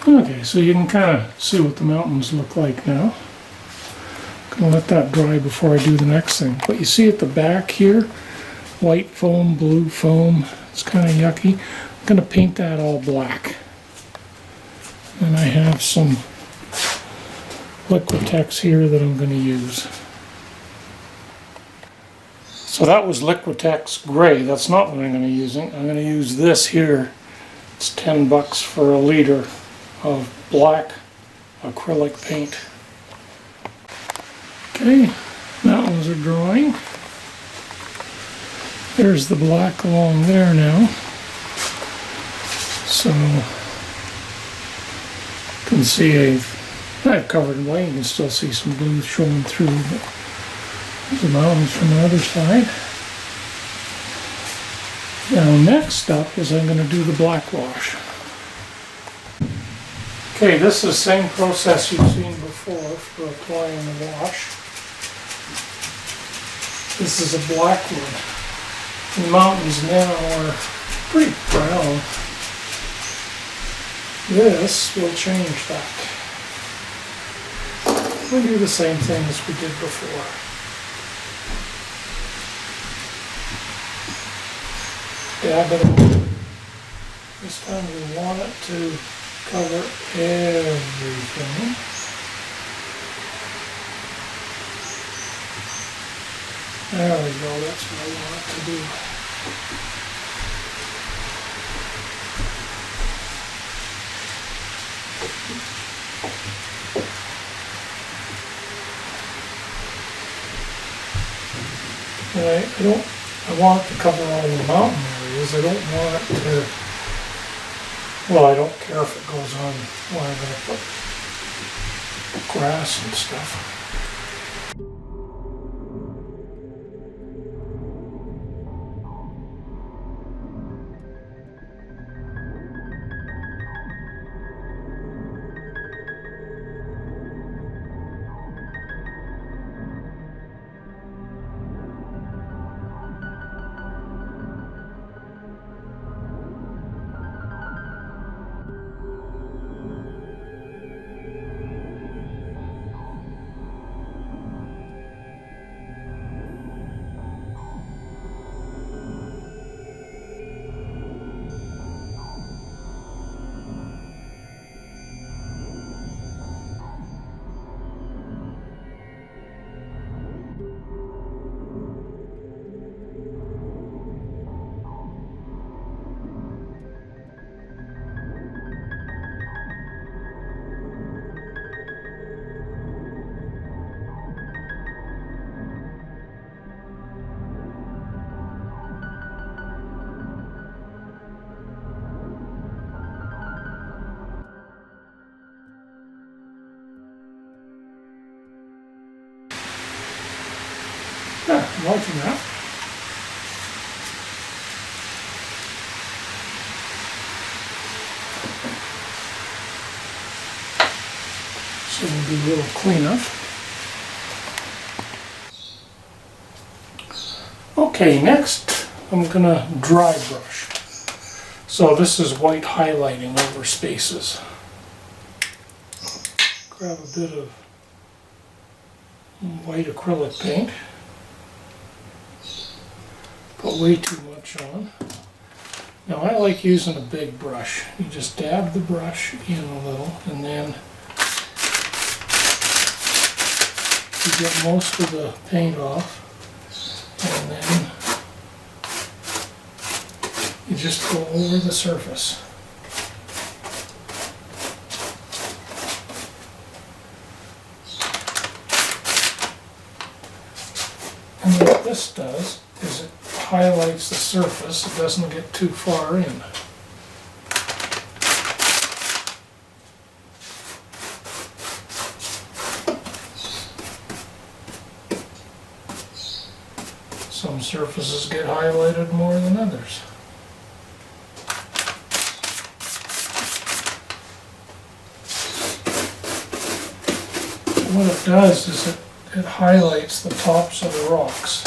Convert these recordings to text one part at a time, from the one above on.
Okay, so you can kind of see what the mountains look like now. Gonna let that dry before I do the next thing. But you see at the back here, white foam, blue foam, it's kind of yucky. I'm gonna paint that all black. And I have some Liquitex here that I'm gonna use. So that was Liquitex gray. That's not what I'm gonna use. I'm gonna use this here. It's $10 for a liter of black acrylic paint. Okay, mountains are drying. There's the black along there now. So you can see I've covered in white. You can still see some blue showing through, but there's the mountains from the other side. Now next up is I'm going to do the black wash. Okay, this is the same process you've seen before for applying the wash. This is a black one. The mountains now are pretty brown. This will change that. We'll do the same thing as we did before. Dab it over. This time we want it to cover everything. There we go, that's what I want it to do. And I want it to cover all the mountain areas. I don't want it to, well, I don't care if it goes on where I'm going to put grass and stuff. Yeah, I'm liking that. So we'll do a little cleanup. Okay, next I'm gonna dry brush. So this is white highlighting over spaces. Grab a bit of white acrylic paint. Put way too much on. Now I like using a big brush. You just dab the brush in a little and then you get most of the paint off and then you just go over the surface. And what this does is it highlights the surface, it doesn't get too far in. Some surfaces get highlighted more than others. What it does is it highlights the tops of the rocks.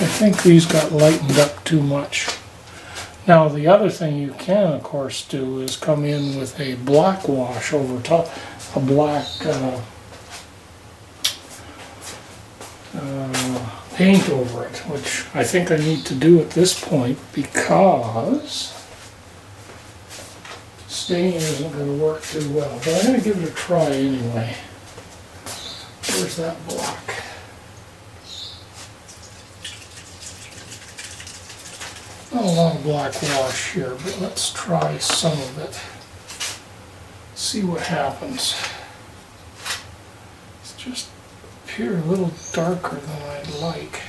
think these got lightened up too much. Now the other thing you can of course do is come in with a black wash over top, a black paint over it, which I think I need to do at this point because staining isn't going to work too well. But I'm going to give it a try anyway. Where's that black? Not a lot of black wash here, but let's try some of it. See what happens. It's just appear a little darker than I'd like.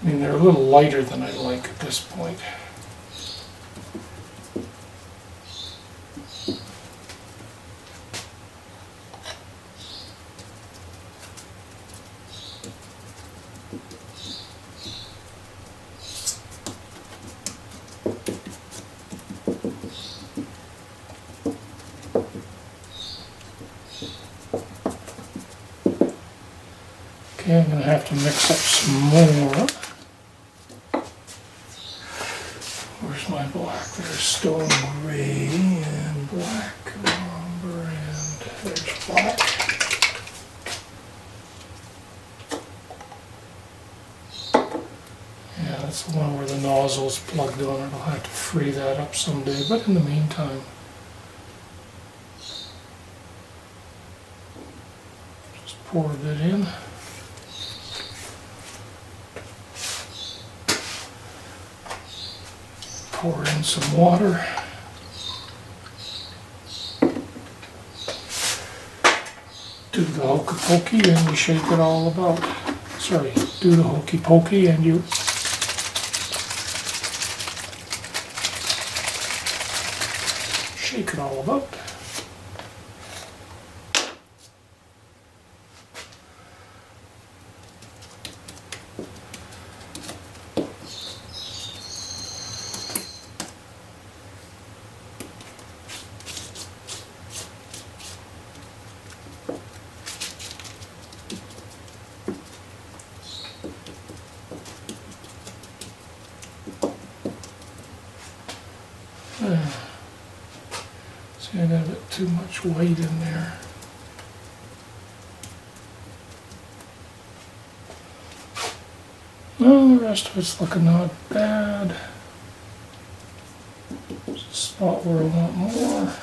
I mean, they're a little lighter than I'd like at this point. Okay, I'm going to have to mix up some more. Where's my black? There's stone gray and black umber, and there's black. Yeah, that's the one where the nozzle's plugged on it. I'll have to free that up someday, but in the meantime, just pour a bit in. Pour in some water. Do the hokey pokey and you shake it all about. Sorry, do the hokey pokey and you shake it all about. See, I got a bit too much weight in there. Well, the rest of it's looking not bad. There's a spot where I want more.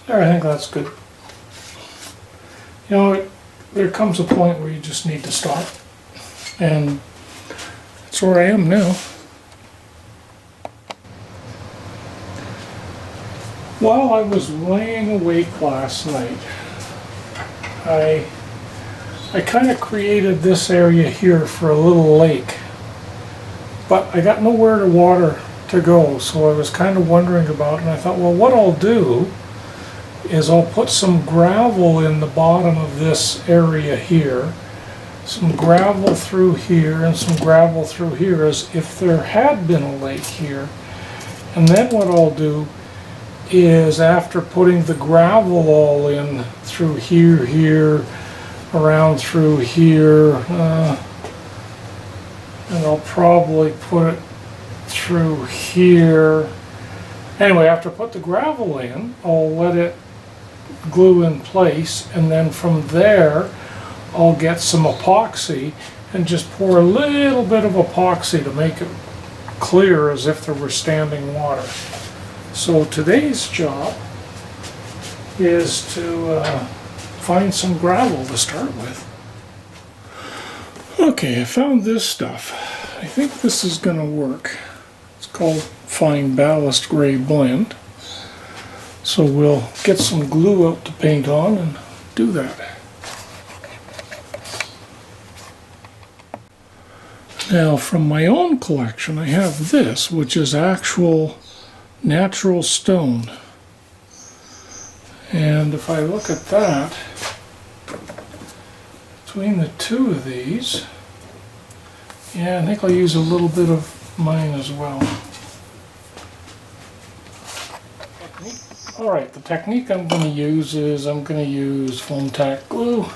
There, I think that's good. You know, there comes a point where you just need to stop, and that's where I am now. While I was laying awake last night, I kind of created this area here for a little lake, but I got nowhere to water to go, so I was kind of wondering about it, and I thought, well, what I'll do is I'll put some gravel in the bottom of this area here, some gravel through here, and some gravel through here as if there had been a lake here. And then what I'll do is, after putting the gravel all in through here, around through here, and I'll probably put it through here. Anyway, after I put the gravel in, I'll let it glue in place, and then from there I'll get some epoxy and just pour a little bit of epoxy to make it clear as if there were standing water. So today's job is to find some gravel to start with. Okay, I found this stuff. I think this is going to work. It's called Fine Ballast Gray Blend. So we'll get some glue out to paint on and do that. Now from my own collection I have this, which is actual natural stone. And if I look at that, between the two of these, yeah, I think I'll use a little bit of mine as well. Alright, the technique I'm going to use is I'm going to use foam tack glue.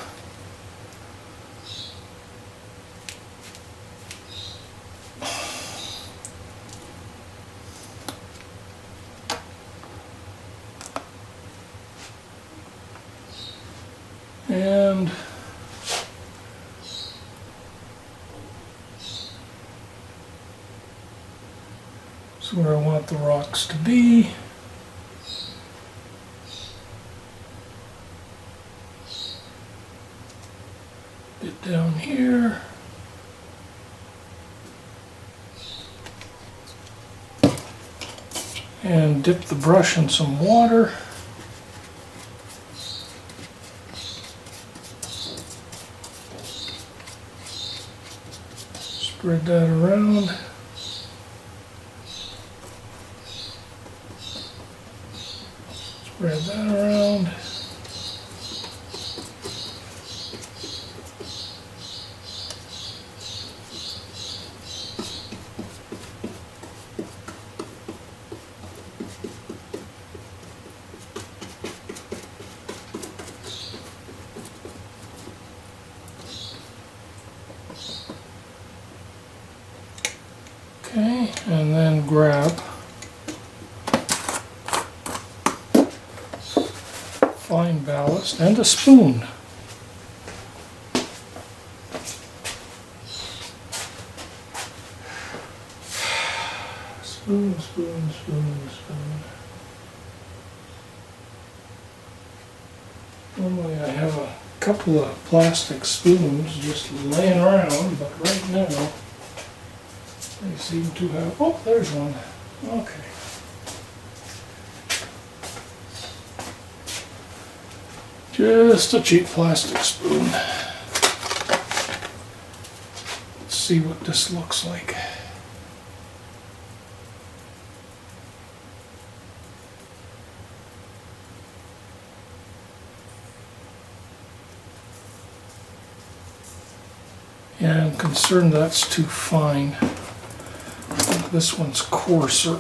And that's where I want the rocks to be. Bit down here. And dip the brush in some water. Spread that around. Spread that around. Okay, and then grab fine ballast and a spoon. Spoon, spoon, spoon, spoon. Normally I have a couple of plastic spoons just laying around, but right now they seem to have, oh, there's one. Okay. Just a cheap plastic spoon. Let's see what this looks like. Yeah, I'm concerned that's too fine. This one's coarser.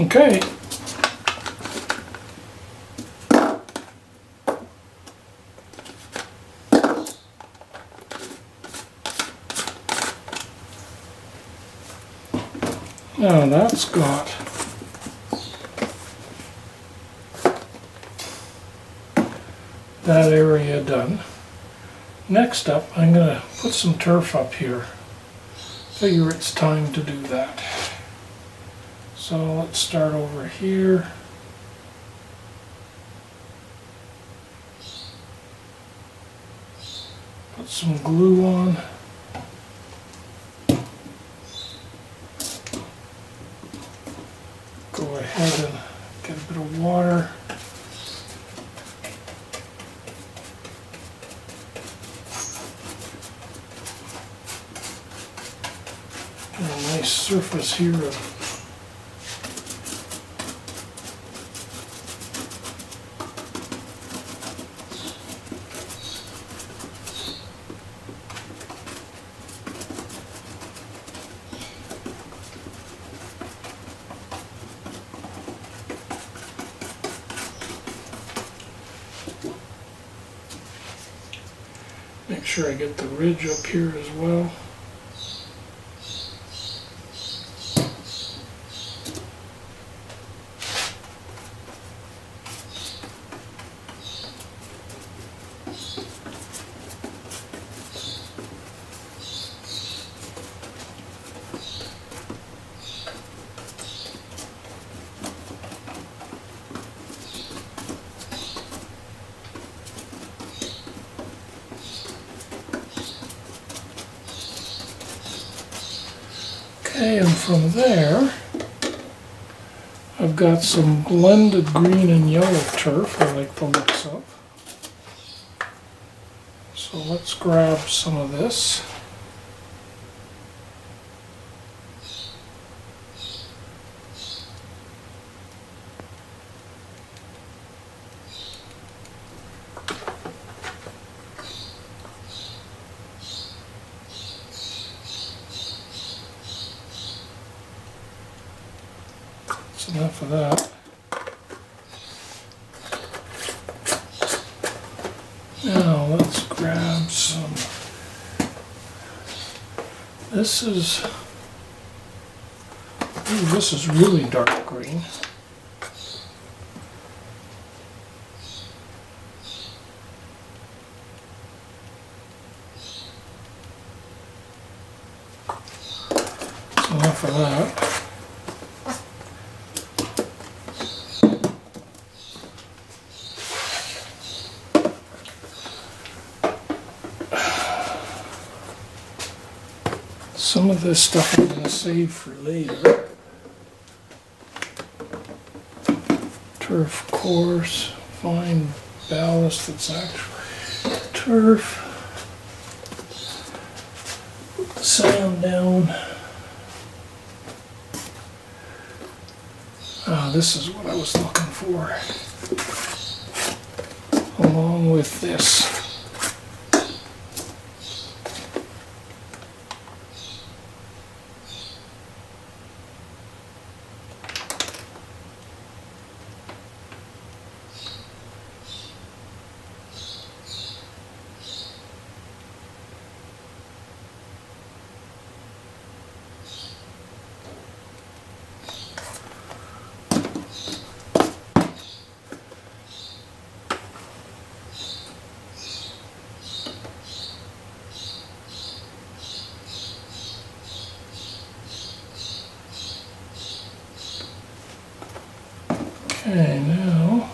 Okay. Now that's got that area done. Next up, I'm going to put some turf up here. Figure it's time to do that. So let's start over here. Put some glue on. ahead and get a bit of water. Get a nice surface here of make sure I get the ridge up here as well. Okay, and from there, I've got some blended green and yellow turf I like the looks of. So let's grab some of this. That's enough of that. Now let's grab some. This is really dark green. That's enough of that. Some of this stuff I'm going to save for later. Turf course, fine ballast that's actually turf. Put the sand down. This is what I was looking for. Along with this. Okay, now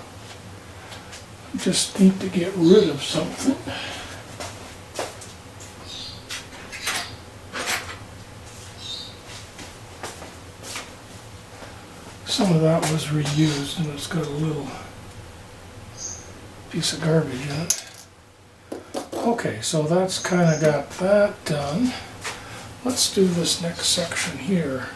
I just need to get rid of something. Some of that was reused and it's got a little piece of garbage in it. Okay, so that's kind of got that done. Let's do this next section here.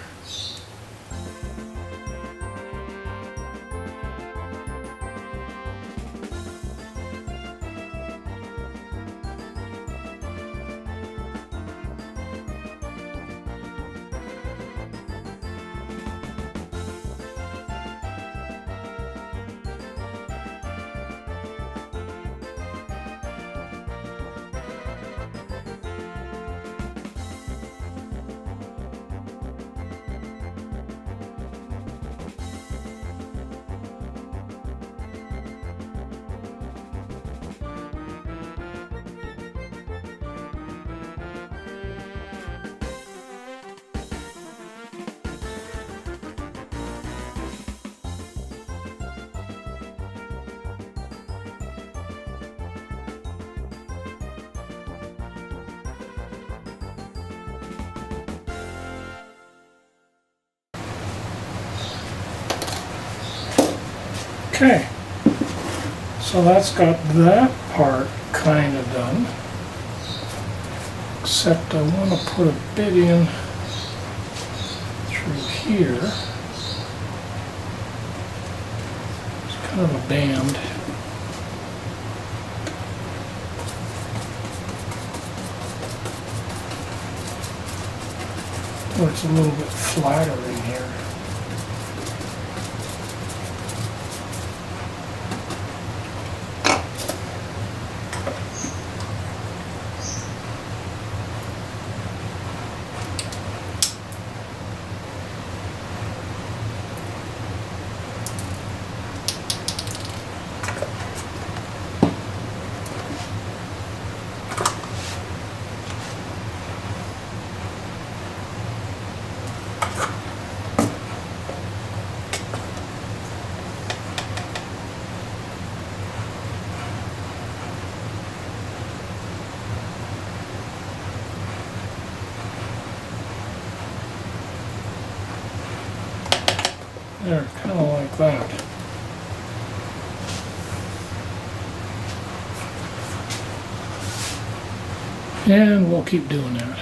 Okay, so that's got that part kind of done. Except I want to put a bit in through here. It's kind of a band. Where it's a little bit flatter in here. There, kind of like that. And we'll keep doing that.